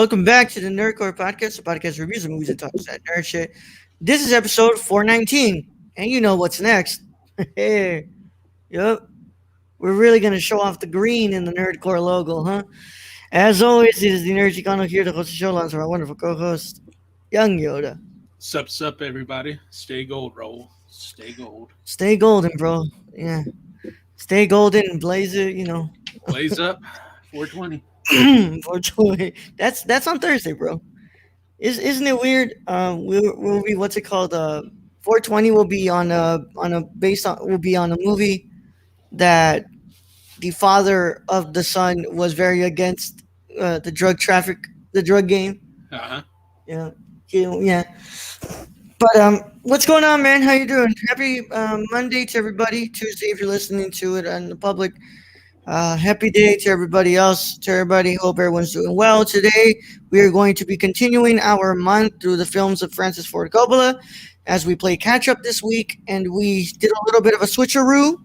Welcome back to the Nerdcore Podcast, the podcast reviews of movies and talks that nerd shit. This is episode 419, and you know what's next. Hey, yep, we're really gonna show off the green in the Nerdcore logo, huh? As always, it is the Nerd Chicano here to host the show alongside our wonderful co-host, Young Yoda. Sup, everybody. Stay gold, roll. Stay gold. Stay golden, bro. Yeah, stay golden and blaze it. Blaze up. 420. 420. That's on Thursday, bro. Isn't it weird? Will be what's it called? 420 will be on a based on will be on a movie that the father of the son was very against the drug game. Uh huh. Yeah, yeah. But what's going on, man? How you doing? Happy Monday to everybody. Tuesday if you're listening to it on the public. Happy day to everybody else. To everybody, hope everyone's doing well. Today we are going to be continuing our month through the films of Francis Ford Coppola, as we play catch up this week, and we did a little bit of a switcheroo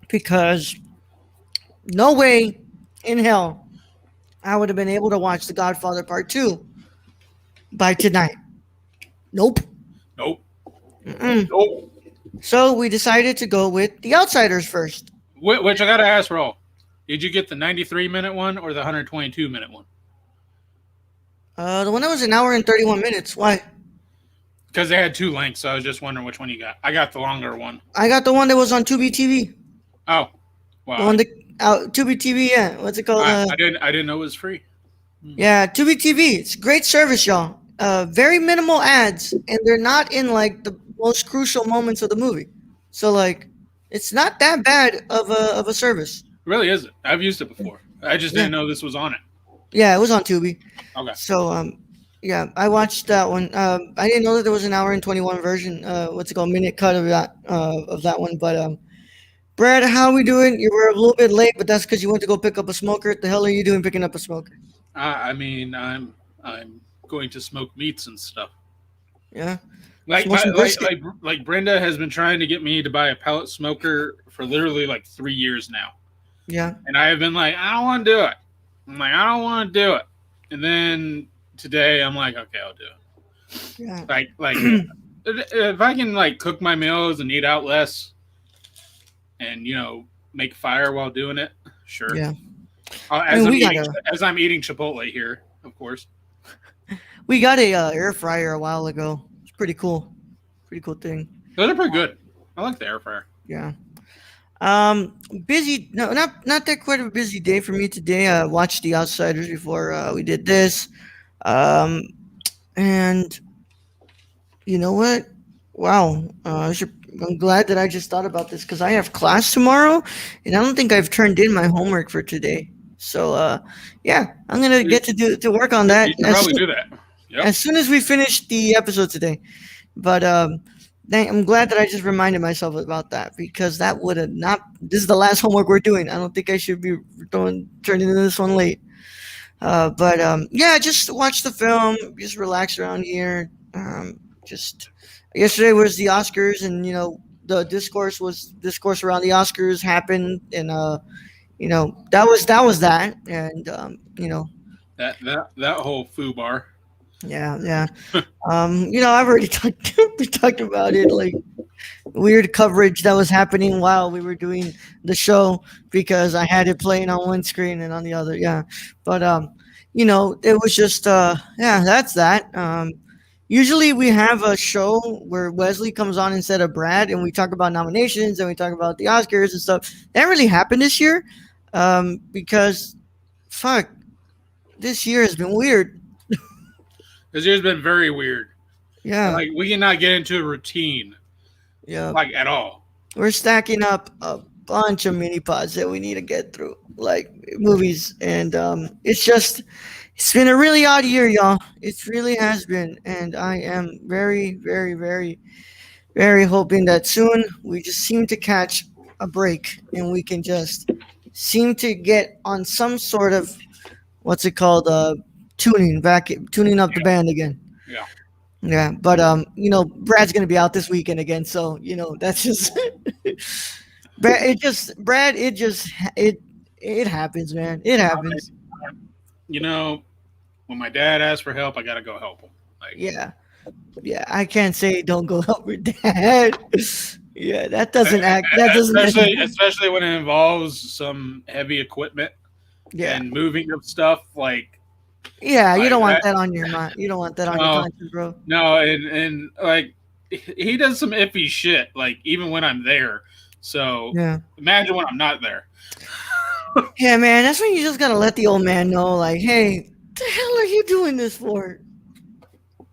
because no way in hell I would have been able to watch The Godfather Part 2 by tonight. Nope. Nope. Mm-mm. Nope. So we decided to go with The Outsiders first. Which I gotta ask, roll. Did you get the 93-minute one or the 122-minute one? The one that was an hour and 31 minutes. Why? Because they had two lengths, so I was just wondering which one you got. I got the longer one. I got the one that was on Tubi TV. Oh, wow. The one that Tubi TV, yeah. What's it called? I didn't know it was free. Yeah, Tubi TV. It's a great service, y'all. Very minimal ads, and they're not in like the most crucial moments of the movie. So like, it's not that bad of a service. It really isn't. I've used it before. I just didn't know this was on it. Yeah, it was on Tubi. Okay. So yeah, I watched that one. I didn't know that there was an hour and 21 version. What's it called? Minute cut of that one. But Brad, how are we doing? You were a little bit late, but that's because you went to go pick up a smoker. What the hell are you doing picking up a smoker? I mean, I'm going to smoke meats and stuff. Yeah. Like Brenda has been trying to get me to buy a pellet smoker for literally like 3 years now. Yeah. And I have been like, I don't want to do it. I'm like, I don't want to do it. And then today I'm like, okay, I'll do it. Yeah. Like if I can like cook my meals and eat out less and, make fire while doing it, sure. Yeah. As I'm eating Chipotle here, of course. We got a air fryer a while ago. It's pretty cool. Pretty cool thing. Those are pretty good. I like the air fryer. Yeah. Busy. No, not that quite a busy day for me today. I watched The Outsiders before we did this. And you know what? Wow. I'm glad that I just thought about this because I have class tomorrow, and I don't think I've turned in my homework for today. So yeah, I'm gonna get to work on that. You can probably do that. Yep. As soon as we finish the episode today. But I'm glad that I just reminded myself about that because that would have not. This is the last homework we're doing. I don't think I should be turning into this one late. But yeah, just watch the film, just relax around here. Just yesterday was the Oscars, and the discourse around the Oscars happened, and that was that, and that whole foobar. Yeah. I've already talked about it, like weird coverage that was happening while we were doing the show because I had it playing on one screen and on the other. Yeah. But it was just that's that. Usually we have a show where Wesley comes on instead of Brad, and we talk about nominations and we talk about the Oscars and stuff. That didn't really happen this year because fuck, this year has been weird. This year's been very weird. Yeah. Like, we cannot get into a routine. Yeah. Like, at all. We're stacking up a bunch of mini pods that we need to get through, like movies. And it's been a really odd year, y'all. It really has been. And I am very, very, very, very hoping that soon we just seem to catch a break and we can just seem to get on some sort of, what's it called, tuning up the band again. Yeah, but Brad's gonna be out this weekend again, so that's just it happens, man. It happens. When my dad asks for help, I gotta go help him. Like, Yeah, yeah. I can't say don't go help your dad. Yeah, that doesn't act. That doesn't. especially when it involves some heavy equipment Yeah, and moving of stuff yeah. You like don't want that. that on your mind. You don't want that on your No, conscience, bro. no, and like he does some iffy shit. Like even when I'm there. So Yeah. imagine when I'm not there. Yeah, man. That's when you just gotta let the old man know, like, hey, the hell are you doing this for?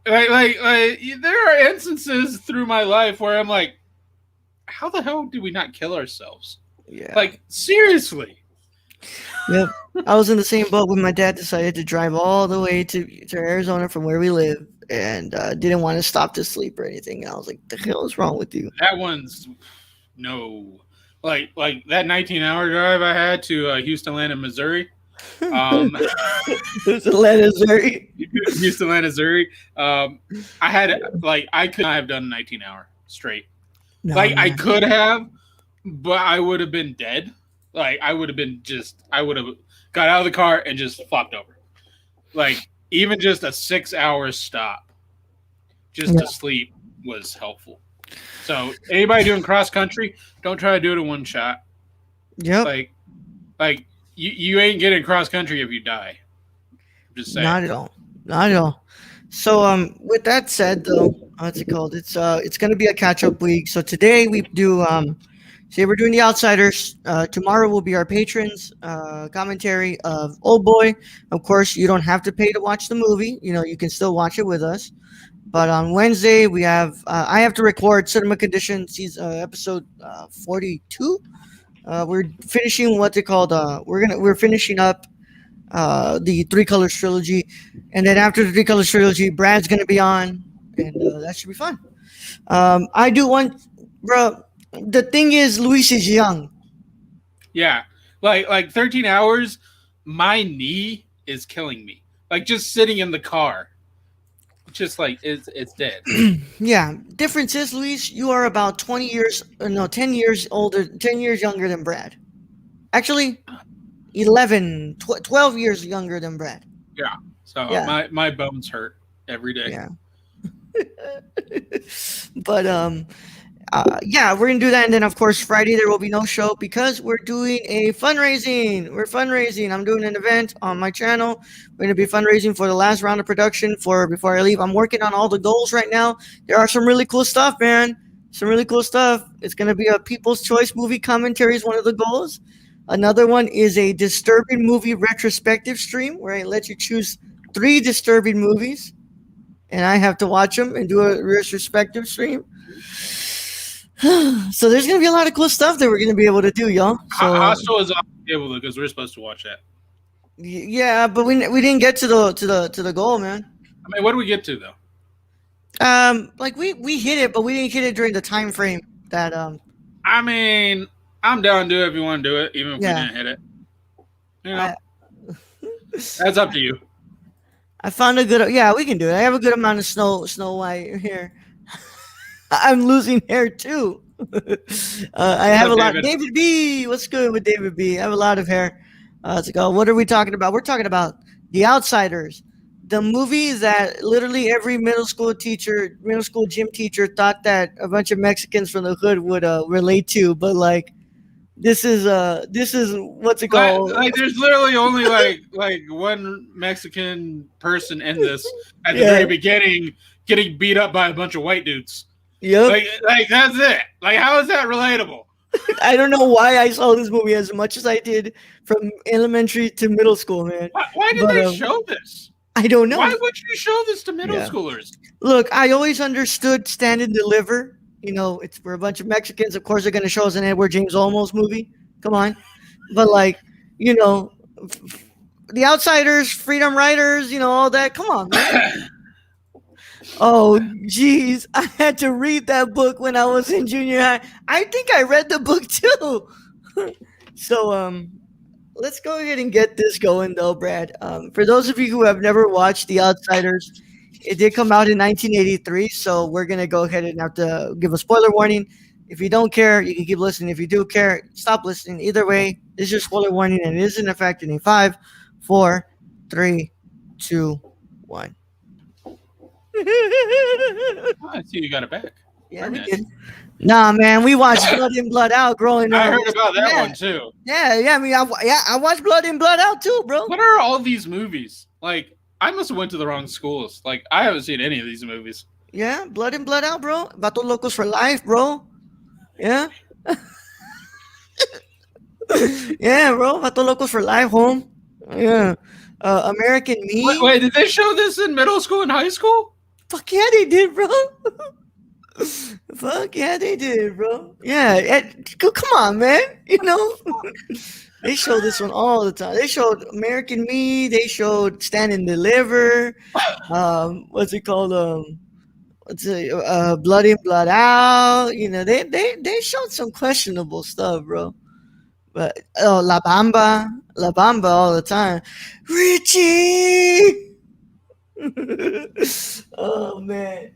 Like there are instances through my life where I'm like, how the hell do we not kill ourselves? Yeah. Like seriously. Yep. I was in the same boat when my dad decided to drive all the way to Arizona from where we live and didn't want to stop to sleep or anything. And I was like, the hell is wrong with you? That one's no. Like that 19-hour drive I had to Houston, Atlanta, Missouri. Um, There's Atlanta, Missouri. Houston, Atlanta, Missouri. I had like I could not have done 19-hour straight. No, Like I man. could have, but I would have been dead. Like I would have got out of the car and just flopped over. Like even just a 6 hour stop just Yeah. to sleep was helpful. So anybody doing cross country, don't try to do it in one shot. Yep. Like like you ain't getting cross country if you die. I'm just saying. Not at all. Not at all. So with that said though, what's it called? It's gonna be a catch up week. So today we do say we're doing the outsiders. Tomorrow will be our patrons commentary of Old Boy. Of course, you don't have to pay to watch the movie. You know, you can still watch it with us. But on Wednesday we have I have to record Cinema Condition season episode 42. We're finishing what they called we're finishing up the Three Colors trilogy, and then after the Three Colors trilogy, Brad's gonna be on, and that should be fun. I do want, bro. The thing is, Luis is young. Yeah. Like 13 hours, my knee is killing me. Like just sitting in the car. Just like it's dead. Yeah. Difference is, Luis, you are about 20 years, no, 10 years older, 10 years younger than Brad. Actually, 12 years younger than Brad. Yeah. So Yeah. my bones hurt every day. Yeah. But yeah, we're gonna do that, and then of course Friday there will be no show because we're doing a fundraising. We're fundraising. I'm doing an event on my channel. We're gonna be fundraising for the last round of production for before I leave. I'm working on all the goals right now. There are some really cool stuff, man. Some really cool stuff. It's gonna be a People's Choice movie commentary is one of the goals. Another one is a disturbing movie retrospective stream where I let you choose 3 disturbing movies, and I have to watch them and do a retrospective stream. So there's gonna be a lot of cool stuff that we're gonna be able to do, y'all. So Hostel is off the table because we're supposed to watch that. yeah, but we didn't get to the goal, man. I mean, what do we get to though? Like we hit it, but we didn't hit it during the time frame that I mean, I'm down to do it if you want to do it, even if yeah. we didn't hit it. You know, I, that's up to you. I found a good yeah, we can do it. I have a good amount of Snow White hair. I'm losing hair too. I have What's a up, lot. David? David B, what's good with David B? I have a lot of hair. Let's go. What are we talking about? We're talking about The Outsiders, the movie that literally every middle school teacher, middle school gym teacher thought that a bunch of Mexicans from the hood would relate to. But like, this is what's it called? Like there's literally only like one Mexican person in this at the Yeah. very beginning getting beat up by a bunch of white dudes. Yep. Like that's it. Like how is that relatable? I don't know why I saw this movie as much as I did from elementary to middle school, man. Why did But they show this? I don't know. Why would you show this to middle Yeah. schoolers? Look, I always understood Stand and Deliver. You know, it's we're a bunch of Mexicans. Of course, they're going to show us an Edward James Olmos movie. Come on, but like, you know, The Outsiders, Freedom Riders, you know, all that. Come on, man. Oh, geez, I had to read that book when I was in junior high. I think I read the book too. So, let's go ahead and get this going, though, Brad. For those of you who have never watched The Outsiders, it did come out in 1983, so we're gonna go ahead and have to give a spoiler warning. If you don't care, you can keep listening. If you do care, stop listening. Either way, this is your spoiler warning, and it is in effect in a 5, 4, 3, 2, 1. Oh, I see you got it back. Yeah, Very we nice. did. Nah, man, we watched Blood In, Blood Out growing I up. heard about that Yeah, one too. yeah. I mean, I watched Blood In, Blood Out too, bro. What are all these movies? Like, I must have went to the wrong schools. Like, I haven't seen any of these movies. Yeah, Blood In, Blood Out, bro. Vato Locos for life, bro. Yeah, yeah, bro. Vato Locos for life, home. Yeah. American Me. Wait, did they show this in middle school and high school? Fuck yeah, they did, bro. Fuck yeah, they did, bro. Yeah, come on, man. You know, they show this one all the time. They showed American Me. They showed Stand and Deliver. What's it called? What's it? Blood In, Blood Out. You know, they showed some questionable stuff, bro. But La Bamba all the time. Richie. Oh man,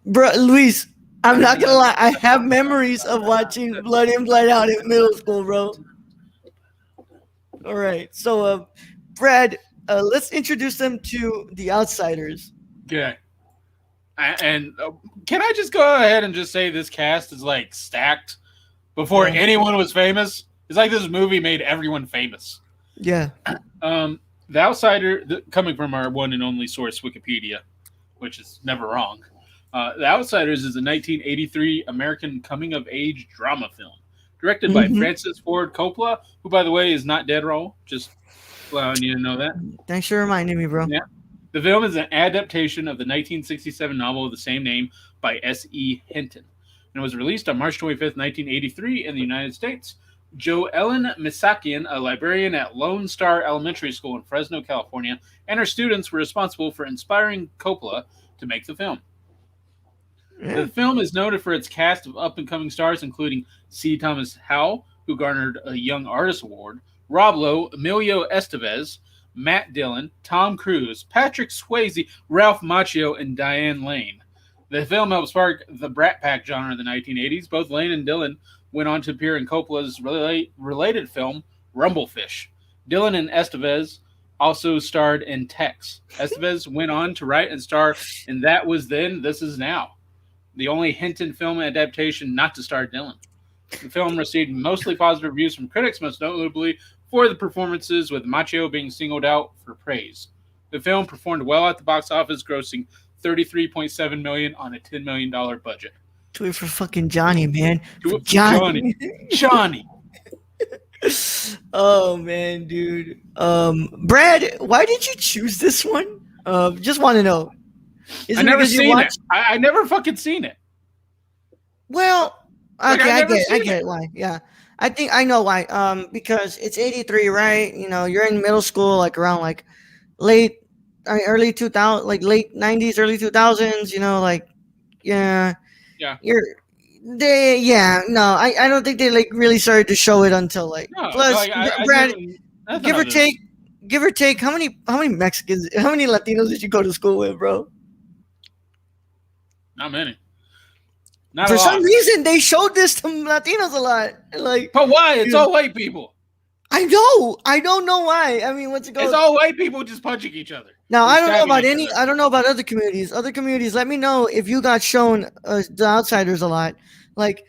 bro, Luis. I'm not gonna lie. I have memories of watching Blood In, Blood Out in middle school, bro. All right, so Brad, let's introduce them to the outsiders. Okay. And can I just go ahead and just say this cast is like stacked before Yeah. anyone was famous? It's like this movie made everyone famous. Yeah. The Outsider, coming from our one and only source, Wikipedia, which is never wrong. The Outsiders is a 1983 American coming-of-age drama film directed by Mhm. Francis Ford Coppola, who, by the way, is not dead, Raul. Just allowing you to know that. Thanks for reminding me, bro. Yeah. The film is an adaptation of the 1967 novel of the same name by S.E. Hinton, and it was released on March 25th, 1983 in the United States. Jo Ellen Misakian, a librarian at Lone Star Elementary School in Fresno, California, and her students were responsible for inspiring Coppola to make the film. Yeah. The film is noted for its cast of up-and-coming stars, including C. Thomas Howell, who garnered a Young Artist Award, Rob Lowe, Emilio Estevez, Matt Dillon, Tom Cruise, Patrick Swayze, Ralph Macchio, and Diane Lane. The film helped spark the Brat Pack genre in the 1980s. Both Lane and Dillon went on to appear in Coppola's related film, Rumblefish. Dillon and Estevez also starred in Tex. Estevez went on to write and star in That Was Then, This Is Now, the only Hinton film adaptation not to star Dillon. The film received mostly positive reviews from critics, most notably for the performances, with Macchio being singled out for praise. The film performed well at the box office, grossing $33.7 million on a $10 million budget. Do it for fucking Johnny, man. Do For it for Johnny. Johnny. Oh man, dude. Brad, why did you choose this one? Just want to know. Is I it never because you seen it. watched? I never fucking seen it. Well, Like, okay, I've never I seen get it. Why? Yeah, I think I know why. Because it's '83, right? You know, you're in middle school, like around like late, early 2000, like late '90s, early 2000s. You know, like yeah, Yeah. yeah. No, I don't think they like really started to show it until like. No, Plus, like, I Brad, knew nothing give or of this. take, how many Mexicans, how many Latinos did you go to school with, bro? Not many. Not For a some lot. reason, they showed this to Latinos a lot. Like, But why? It's Dude. all white people. I know, I don't know why. I mean, what's it It's called? all white people just punching each other. Now, Or I don't know stabbing about each any. other. I don't know about other communities. Other communities, let me know if you got shown the outsiders a lot, like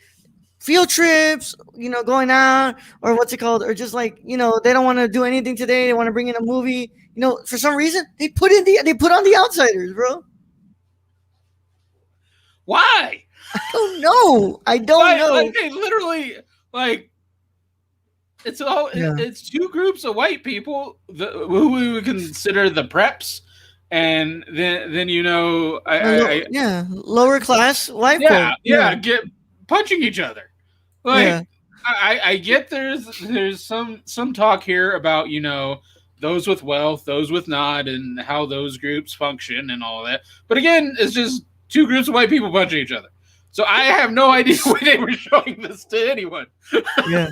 field trips. You know, going out or what's it called, or just like they don't want to do anything today. They want to bring in a movie. You know, for some reason they put on the outsiders, bro. Why? I don't know. I don't know. Like they literally like. Yeah. It's two groups of white people who we would consider the preps, and then Yeah, lower class white yeah folk. get punching each other. Like Yeah. I get there's some talk here about those with wealth, those with not, and how those groups function and all that. But again, it's just two groups of white people punching each other. So I have no idea why they were showing this to anyone. Yeah.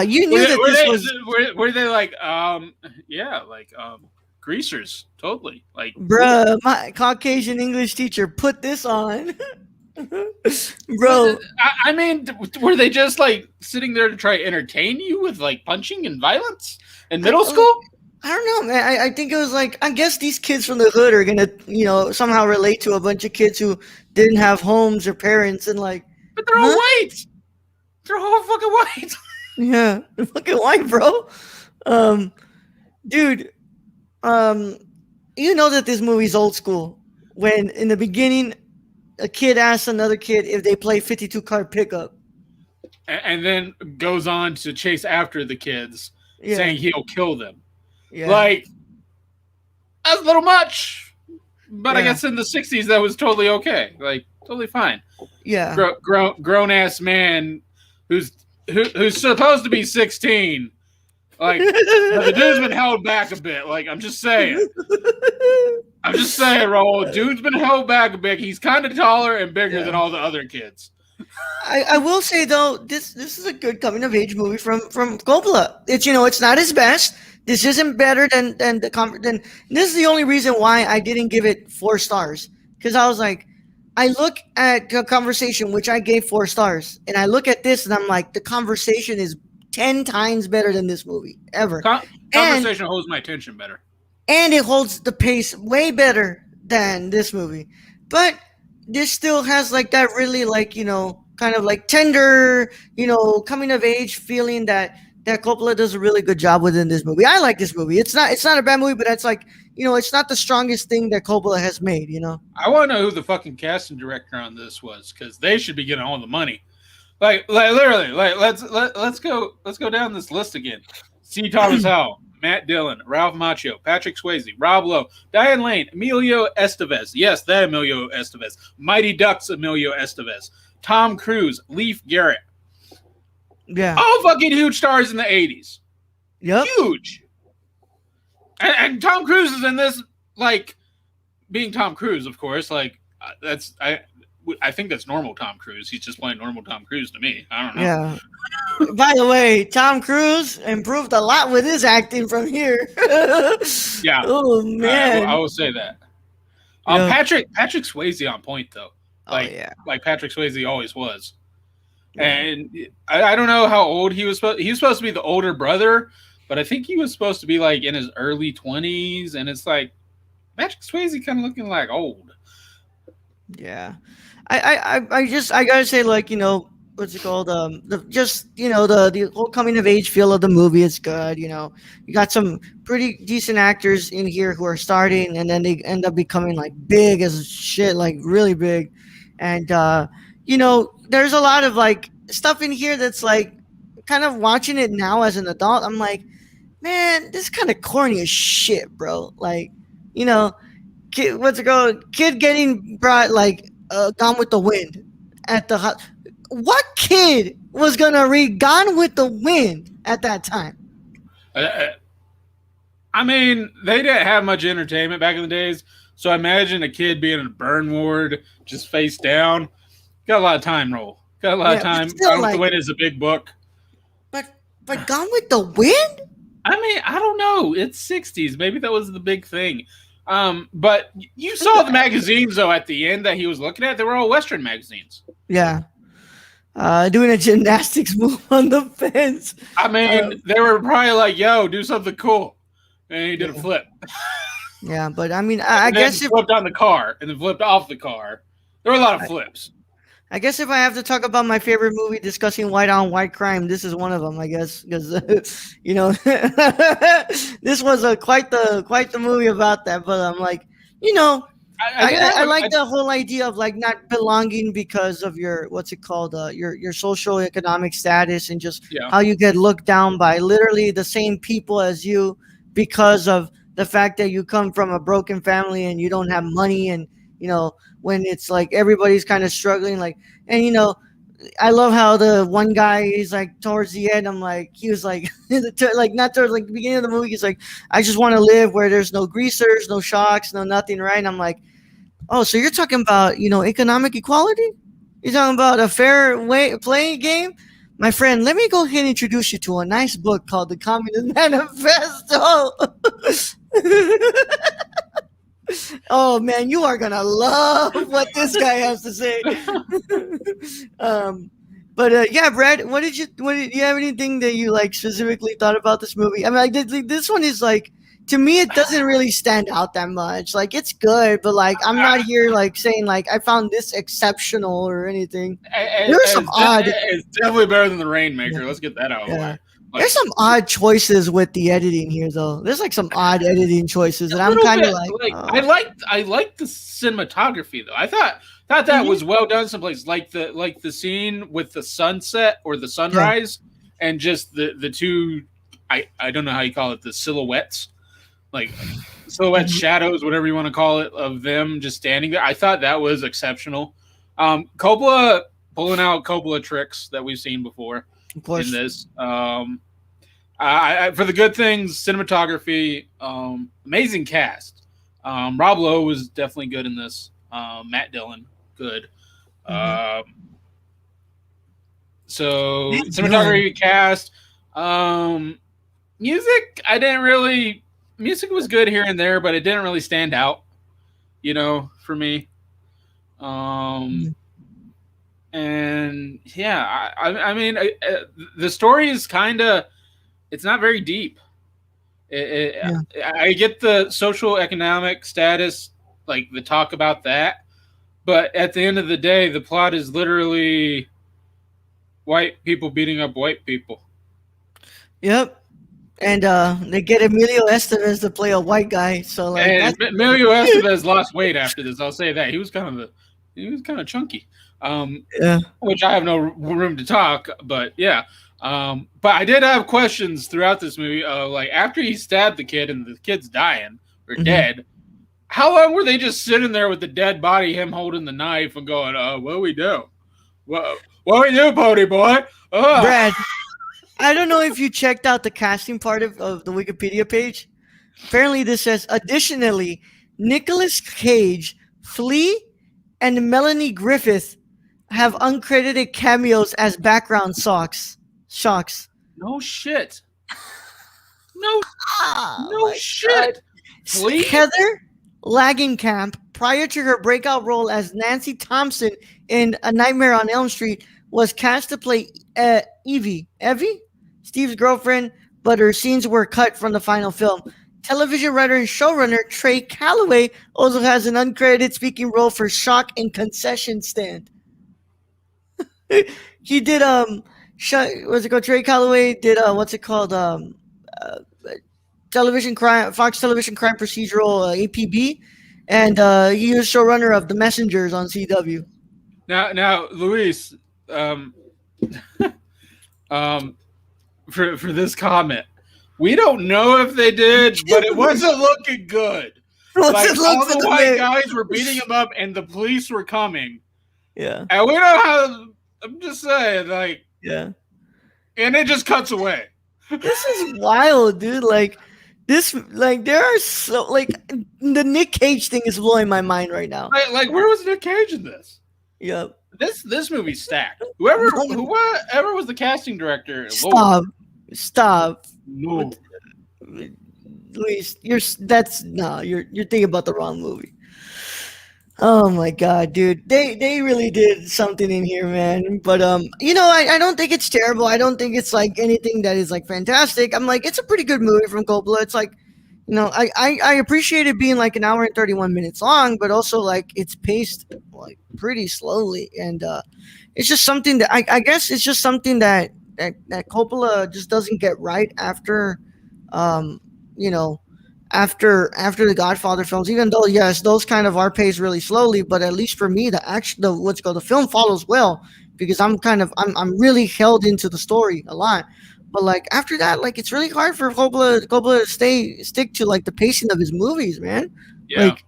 You knew that this was, were they like greasers, totally, like bruh. My Caucasian English teacher put this on, bro. I mean, were they just like sitting there to try to entertain you with like punching and violence in middle school? I don't know, man. I think it was like I guess these kids from the hood are gonna somehow relate to a bunch of kids who didn't have homes or parents and like, But they're all huh? white. They're all fucking white. Yeah, fucking white, bro. Um, dude. Um, you know that this movie's old school. When in the beginning, a kid asks another kid if they play 52 card pickup. And then goes on to chase after the kids, Yeah, saying he'll kill them. yeah, Like, that's a little much. But I yeah, guess in the 60s, that was totally okay. Like, totally fine. yeah. Grown ass man who's who's supposed to be 16. Like, but the dude's been held back a bit. Like, I'm just saying. I'm just saying, Raul. Dude's been held back a bit. He's kind of taller and bigger Yeah. than all the other kids. I will say though, this is a good coming of age movie from Coppola. It's it's not his best. This isn't better than than this is the only reason why I didn't give it 4 stars. Because I was like, I look at the conversation, which I gave 4 stars, and I look at this and I'm like, the conversation is 10 times better than this movie ever. And Conversation holds my attention better. it holds the pace way better than this movie. But this still has like that really like kind of like tender coming of age feeling that Coppola does a really good job with in this movie. I like this movie. It's not a bad movie, but it's like it's not the strongest thing that Coppola has made. I want to know who the fucking casting director on this was, because they should be getting all the money. Like literally, let's go down this list again. C. Thomas Howell, Matt Dillon, Ralph Macchio, Patrick Swayze, Rob Lowe, Diane Lane, Emilio Estevez. Yes, that Emilio Estevez. Mighty Ducks Emilio Estevez. Tom Cruise, Leif Garrett. Yeah. All fucking huge stars in the 80s. Yep. Huge. And Tom Cruise is in this, like, being Tom Cruise, of course. Like, I think that's normal Tom Cruise. He's just playing normal Tom Cruise to me. I don't know. Yeah. By the way, Tom Cruise improved a lot with his acting from here. Yeah. Oh I man. will say that. Yeah. Patrick Swayze on point though. Oh Like yeah. like Patrick Swayze always was. Yeah. And I don't know how old he was. He was supposed to be the older brother, but I think he was supposed to be like in his early 20s. And it's like Patrick Swayze kind of looking like old. Yeah. I gotta say like what's it called the just the whole coming of age feel of the movie is good. You got some pretty decent actors in here who are starting and then they end up becoming like big as shit, like really big. And there's a lot of like stuff in here that's like kind of watching it now as an adult, I'm like, man, this is kind of corny as shit, bro. Like, you know what's it called? Kid getting brought like Gone with the Wind at the what kid was gonna read Gone with the Wind at that time? Uh, I mean, they didn't have much entertainment back in the days, so I imagine a kid being in a burn ward, just face down. Got a lot of time, roll. Got a lot of Yeah, but time. still Gone with the like, Wind is a big book. but Gone with the Wind? I mean, I don't know. It's 60s. Maybe that was the big thing. But you saw the magazines though at the end that he was looking at. They were all Western magazines. Yeah, doing a gymnastics move on the fence. I Uh, mean, they were probably like, "Yo, do something cool," and he did a yeah, flip, yeah, but I mean, I and then guess if flipped on the car, and then flipped off the car. There were a lot of flips. I guess if I have to talk about my favorite movie discussing white on white crime, this is one of them. I guess because this was quite the movie about that. But I'm like, I did have I a, like the whole idea of like not belonging because of your what's it called your social economic status and just yeah. how you get looked down by literally the same people as you because of the fact that you come from a broken family and you don't have money and when it's like everybody's kind of struggling like and I love how the one guy is like towards the end. I'm like, he was like, like not towards like the beginning of the movie. He's like, I just want to live where there's no greasers, no shocks, no nothing, right? And I'm like, oh, so you're talking about economic equality? You're talking about a fair way playing game, my friend. Let me go ahead and introduce you to a nice book called The Communist Manifesto. Oh man, you are gonna love what this guy has to say. um, but yeah, Brad, what did you have anything that you like specifically thought about this movie? I mean, this one is like to me it doesn't really stand out that much. Like it's good, but like I'm not here like saying like I found this exceptional or anything. There are some odd, It's definitely better than the yeah, Rainmaker. Let's get that out of the yeah. way. Like There's some odd choices with the editing here, though. There's like some odd editing choices, and a I'm little kind of bit. like, Like oh, I liked the cinematography though. I thought that hmm, was well done. Someplace like the scene with the sunset or the yeah, sunrise, and just the two. I don't know how you call it, the silhouettes, like silhouette hmm, shadows, whatever you want to call it, of them just standing there. I thought that was exceptional. Coppola pulling out Coppola tricks that we've seen before of in course. this. For the good things, cinematography, amazing cast. Rob Lowe was definitely good in this. Matt Dillon, good. Hmm. Um, so Matt Dillon. cinematography, cast, um, music. I didn't really. Music was good here and there, but it didn't really stand out. For me. Um, Mhm. and yeah, I mean, the story is kind of. It's not very deep. Yeah, I get the social economic status, like the talk about that, but at the end of the day, the plot is literally white people beating up white people. yep. And they get Emilio Estevez to play a white guy, so like And that's Emilio Estevez lost weight after this. I'll say that he was kind of chunky, yeah. which I have no room to talk. But yeah, but I did have questions throughout this movie. Like after he stabbed the kid and the kid's dying or Hmm. dead, how long were they just sitting there with the dead body, him holding the knife and going, what do we do? What we do, Pody boy? Brad, I don't know if you checked out the casting part of the Wikipedia page. Apparently, this says additionally, Nicolas Cage, Flea, and Melanie Griffith have uncredited cameos as background shocks. No shit. No, Oh no my god. shit. Flea? Heather Langenkamp, prior to her breakout role as Nancy Thompson in A Nightmare on Elm Street, was cast to play Evie, Steve's girlfriend, but her scenes were cut from the final film. Television writer and showrunner Trey Calloway also has an uncredited speaking role for Shock and Concession Stand. He did what's it called? Trey Calloway did what's it called uh, television crime, Fox television crime procedural APB, and he was showrunner of The Messengers on CW. Now, Luis, um, um, for this comment, we don't know if they did, but it wasn't looking good. What's Like it look all for the the white man? guys were beating him up, and the police were coming, Yeah, and we don't have. I'm just saying, like, yeah. and it just cuts away. This is wild, dude. Like this, like there are so like the Nick Cage thing is blowing my mind right now. Like where was Nick Cage in this? Yep. This movie's stacked. No, Whoever was the casting director, Lord, stop, stop. no. Luis, that's no, you're thinking about the wrong movie. Oh my god, dude. They really did something in here, man. But I don't think it's terrible. I don't think it's like anything that is like fantastic. I'm like, it's a pretty good movie from Coppola. It's like, I appreciate it being like an hour and 31 minutes long, but also like it's paced like pretty slowly. And it's just something that I guess it's just something that Coppola just doesn't get right after um, you know, after the Godfather films, even though yes, those kind of are paced really slowly, but at least for me, the what's it called the film follows well because I'm really held into the story a lot. But like after that, like it's really hard for Coppola to stick to like the pacing of his movies, man. Yeah. Like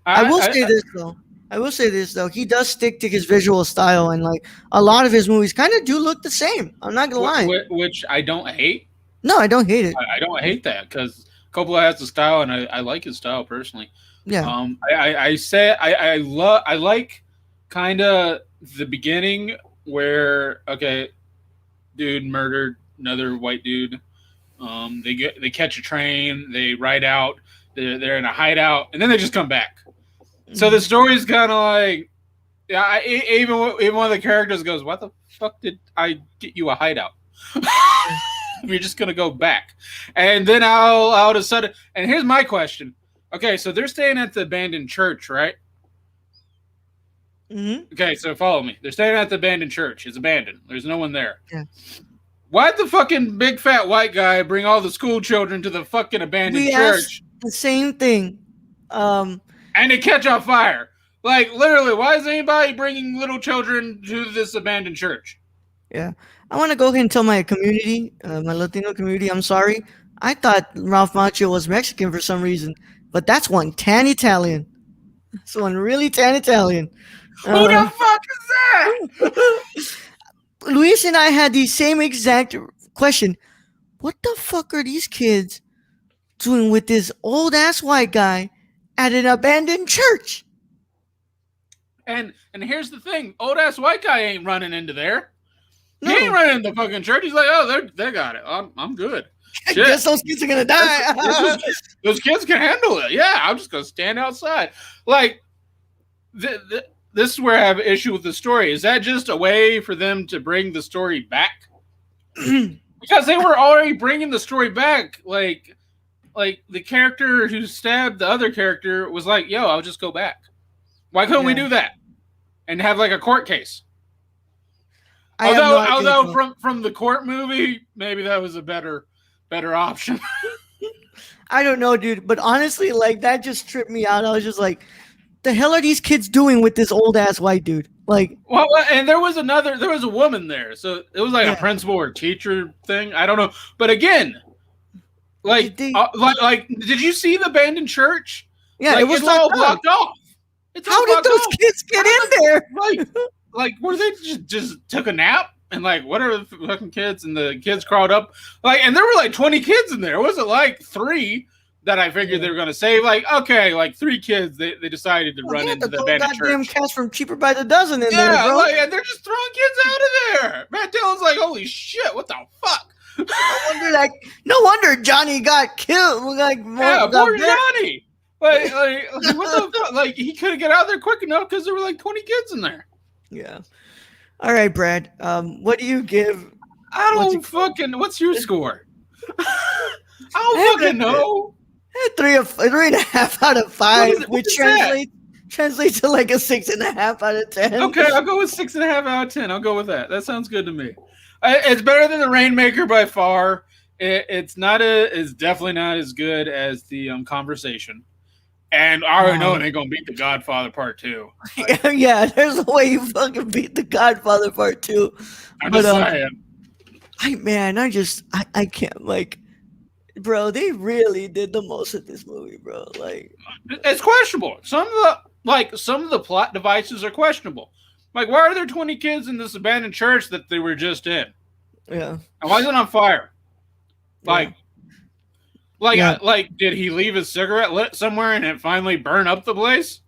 I will I say this though. I will say this though. He does stick to his visual style, and like a lot of his movies kind of do look the same. I'm not gonna lie. which I don't hate. No, I don't hate it. I don't hate that because Coppola has the style, and I like his style personally. Yeah. I say I like kind of the beginning where okay, dude murdered another white dude. They catch a train, they ride out, they're in a hideout, and then they just come back. So the Mhm. story's kind of like yeah. Even one of the characters goes, "What the fuck did I get you a hideout?" You're just gonna go back, and then all of a sudden. And here's my question. Okay, so they're staying at the abandoned church, right? Mm-hmm. Okay, so follow me. They're staying at the abandoned church. It's abandoned. There's no one there. Yeah. Why'd the fucking big fat white guy bring all the school children to the fucking abandoned We asked church the same thing. and they catch on fire? Like, literally, why is anybody bringing little children to this abandoned church? Yeah, I want to go ahead and tell my community, my Latino community, I'm sorry. I thought Ralph Macchio was Mexican for some reason, but that's one tan Italian. That's one really tan Italian. Who the fuck is that? Luis and I had the same exact question. What the fuck are these kids doing with this old ass white guy at an abandoned church? And here's the thing: old ass white guy ain't running into there. No. He ain't running into the fucking church. He's like, oh, they got it. I'm good. I guess those kids are gonna die. Those kids can handle it. Yeah, I'm just gonna stand outside. Like, this is where I have an issue with the story. Is that just a way for them to bring the story back? Because they were already bringing the story back. Like the character who stabbed the other character was like, "Yo, I'll just go back." Why couldn't we do that and have like a court case? Although from the court movie, maybe that was a better option. I don't know, dude. But honestly, like that just tripped me out. I was just like, the hell are these kids doing with this old ass white dude? Like, well, and there was a woman there, so it was like a principal or teacher thing. I don't know, but again, like, did you see the abandoned church? Yeah, like, it was it's all blocked off. How did those kids get in there? Like, were they just took a nap? And like, what are the fucking kids? And the kids crawled up, like, and there were like 20 kids in there. It wasn't like 3 that I figured they were going to save. Like, okay, like 3 kids, they decided to run into the abandoned church. Goddamn cast from Cheaper by the Dozen in there, bro. Like, and they're just throwing kids out of there. Matt Dillon's like, holy shit, what the fuck? No wonder Johnny got killed. Like, poor Johnny. Like, what the fuck? Like, he couldn't get out there quick enough because there were like 20 kids in there. Yeah. All right, Brad. What do you give? I don't fucking. What's your score? I don't fucking know. 3.5 out of 5, which translates to like a 6.5 out of 10. Okay, I'll go with 6.5 out of 10. I'll go with that. That sounds good to me. It's better than the Rainmaker by far. It's definitely not as good as the Conversation. And I already know it ain't gonna beat The Godfather Part 2. Like, yeah, there's a way you fucking beat The Godfather Part 2. I'm just saying. I can't, like, bro, they really did the most of this movie, bro. Like, it's questionable. Some of the plot devices are questionable. Like, why are there 20 kids in this abandoned church that they were just in? Yeah. And why is it on fire? Like, did he leave his cigarette lit somewhere and it finally burn up the place?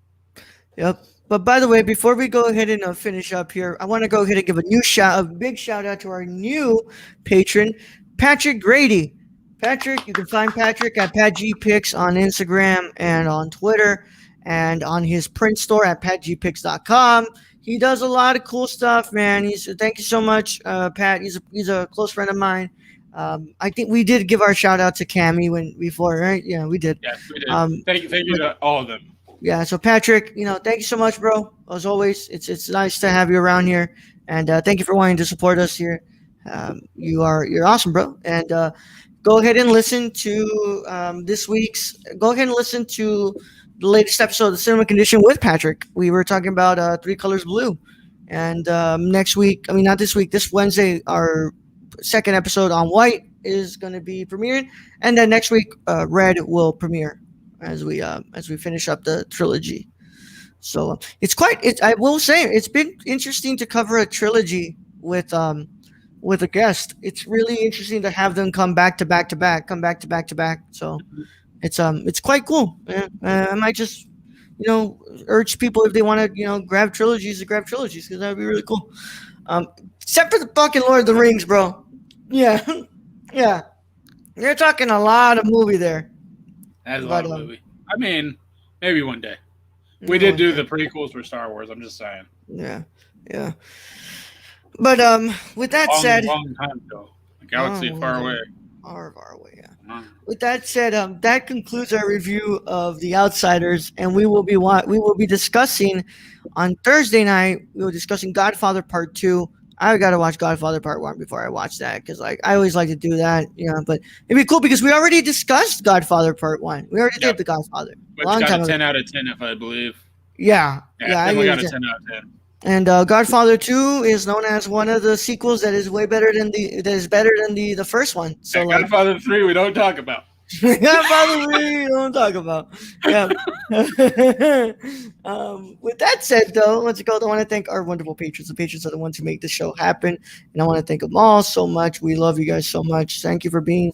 Yep. But by the way, before we go ahead and finish up here, I want to go ahead and give a big shout out to our new patron, Patrick Grady. Patrick, you can find Patrick at PatGPix on Instagram and on Twitter, and on his print store at patgpix.com. He does a lot of cool stuff, man. Thank you so much, Pat. He's a close friend of mine. I think we did give our shout out to Cammy before, right? Yeah, we did. Yes, we did. Thank you to all of them. Yeah, so Patrick, thank you so much, bro. As always, it's nice to have you around here, and thank you for wanting to support us here. You're awesome, bro. And go ahead and listen to this week's. Go ahead and listen to the latest episode of the Cinema Condition with Patrick. We were talking about 3 Colors Blue, and next week. I mean, not this week. This Wednesday, our second episode on White is going to be premiering, and then next week, Red will premiere as we finish up the trilogy. So I will say it's been interesting to cover a trilogy with a guest. It's really interesting to have them come back to back. So it's quite cool. I might just urge people if they want to grab trilogies because that would be really cool. Except for the fucking Lord of the Rings, bro. Yeah. You're talking a lot of movie there. That's a lot of movie. I mean, maybe one day. We did do the prequels for Star Wars. I'm just saying. Yeah. But with that said, long time ago. A Oh, galaxy far away. far away. Yeah. Uh, With that said, that concludes our review of The Outsiders, and we will be discussing on Thursday night. We were discussing Godfather Part Two. I got to watch Godfather Part One before I watch that because like I always like to do that. Yeah, but it'd be cool because we already discussed Godfather Part One. We already did yep. the Godfather a Which long got a time ago. 10 out of 10, if I believe. Yeah, Yeah, yeah, I definitely get got a it. 10 out of 10. And Godfather Two is known as one of the sequels that is way better than the first one. So And like Godfather 3, we don't talk about. Godfather we don't talk about. Yeah. With that said, though, let's go. I want to thank our wonderful patrons. The patrons are the ones who make this show happen, and I want to thank them all so much. We love you guys so much. Thank you for being,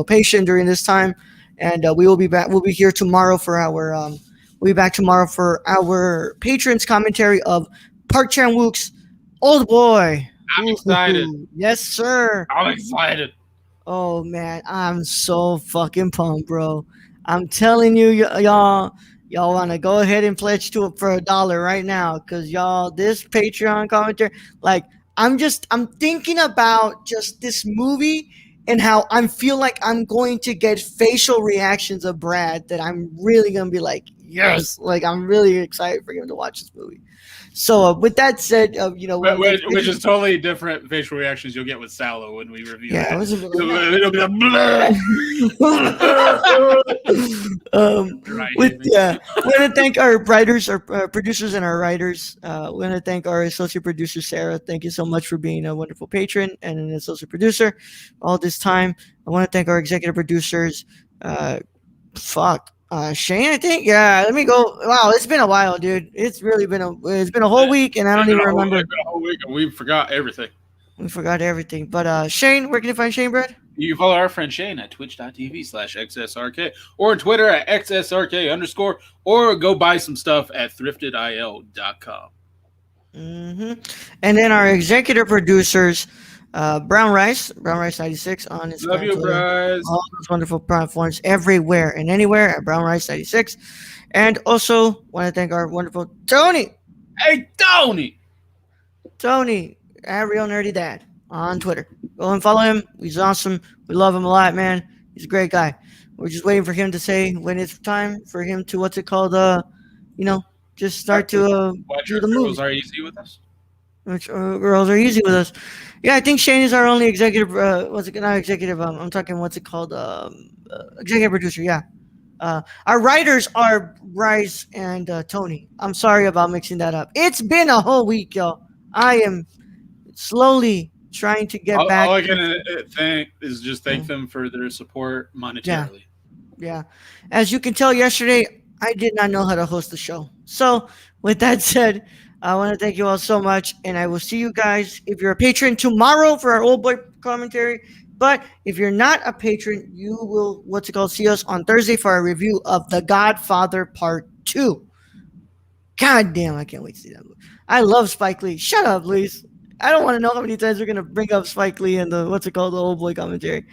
patient during this time. And we will be back. We'll be here tomorrow for our. We'll be back tomorrow for our patrons commentary of Park Chan Wook's Old Boy. I'm excited. Yes, sir. I'm excited. Oh man, I'm so fucking pumped, bro. I'm telling you, y'all want to go ahead and pledge to it for $1 right now, cause y'all, this Patreon commentary, like, I'm thinking about just this movie and how I feel like I'm going to get facial reactions of Brad that I'm really gonna be like, yes, like I'm really excited for him to watch this movie. So with that said, Which is totally different facial reactions you'll get with Sallow when we review yeah, it that. was a bit It'll be like, we want to thank our writers, our producers, and our writers. We want to thank our associate producer Sarah. Thank you so much for being a wonderful patron and an associate producer all this time. I want to thank our executive producers. Shane, I think. Yeah, let me go. Wow, it's been a while, dude. It's been a whole week, and I don't even remember. A whole week and we forgot everything. We forgot everything. But Shane, where can you find Shane, Brad? You can follow our friend Shane at twitch.tv/XSRK or on Twitter at XSRK_, or go buy some stuff at thriftedil.com. And then our executive producers, Brown Rice 96 on Instagram. Love you, Bryce. All those wonderful platforms everywhere and anywhere at Brown Rice 96. And also want to thank our wonderful Tony. Hey, Tony, at Real Nerdy Dad on Twitter. Go and follow him. He's awesome. We love him a lot, man. He's a great guy. We're just waiting for him to say when it's time for him to just start to do the movie. Girls Are Easy with us. Which girls are easy with us. Yeah, I think Shane is our only executive. Not executive? I'm talking. What's it called? Executive producer. Yeah. Our writers are Rice and Tony. I'm sorry about mixing that up. It's been a whole week, y'all. I am slowly trying to get back. All I can thank is just thank them for their support monetarily. Yeah. As you can tell, yesterday I did not know how to host the show. So with that said, I want to thank you all so much, and I will see you guys if you're a patron tomorrow for our Old Boy commentary. But if you're not a patron, you will see us on Thursday for a review of The Godfather Part 2. God damn, I can't wait to see that movie. I love Spike Lee. Shut up, please. I don't want to know how many times we're gonna bring up Spike Lee and the the Old Boy commentary.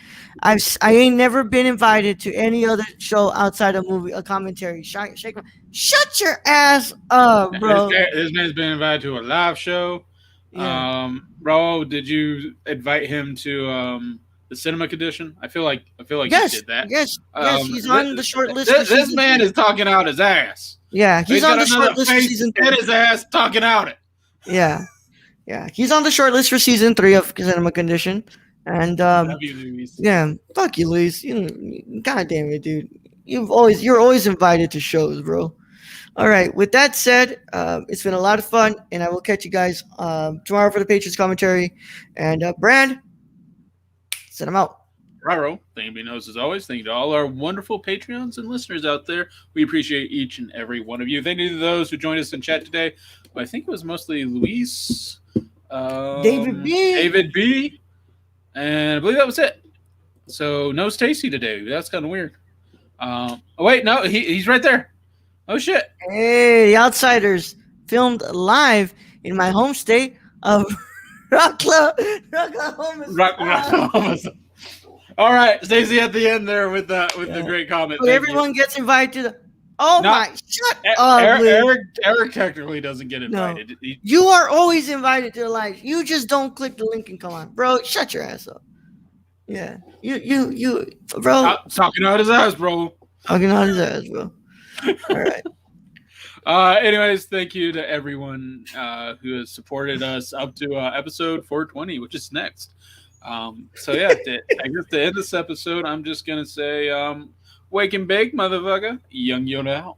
I ain't never been invited to any other show outside of a commentary. Shut your ass up, bro. This man's been invited to a live show. Yeah. Bro, did you invite him to the cinema condition? I feel like yes, you did that. Yes, he's on the short list. This man is talking out his ass. Yeah, he's on the short list for season 3. Get his ass talking out it. Yeah. Yeah, he's on the short list for season 3 of Cinema Condition, and love you, Luis. Yeah, fuck you, Luis. God damn it, dude. You're always invited to shows, bro. All right. With that said, it's been a lot of fun, and I will catch you guys tomorrow for the Patriots commentary. And Brand, send them out. Raro, thank you, being host as always. Thank you to all our wonderful Patreons and listeners out there. We appreciate each and every one of you. Thank you to those who joined us in chat today. I think it was mostly Luis, David B, and I believe that was it. So no Stacy today. That's kind of weird. Oh wait, no, he's right there. Oh shit! Hey, The Outsiders filmed live in my home state of Oklahoma. All right, Stacy at the end there with the great comment. So everyone gets invited to the. Shut up. Eric technically doesn't get invited. No. You are always invited to the live. You just don't click the link and come on. Bro, shut your ass up. Yeah. Bro. Talking out his ass, bro. Talking on his ass, bro. All right. Anyways, thank you to everyone who has supported us up to episode 420, which is next. So yeah, I guess to end this episode, I'm just gonna say, wake and bake, motherfucker. Young Yoda out.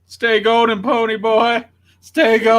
Stay golden, pony boy. Stay golden.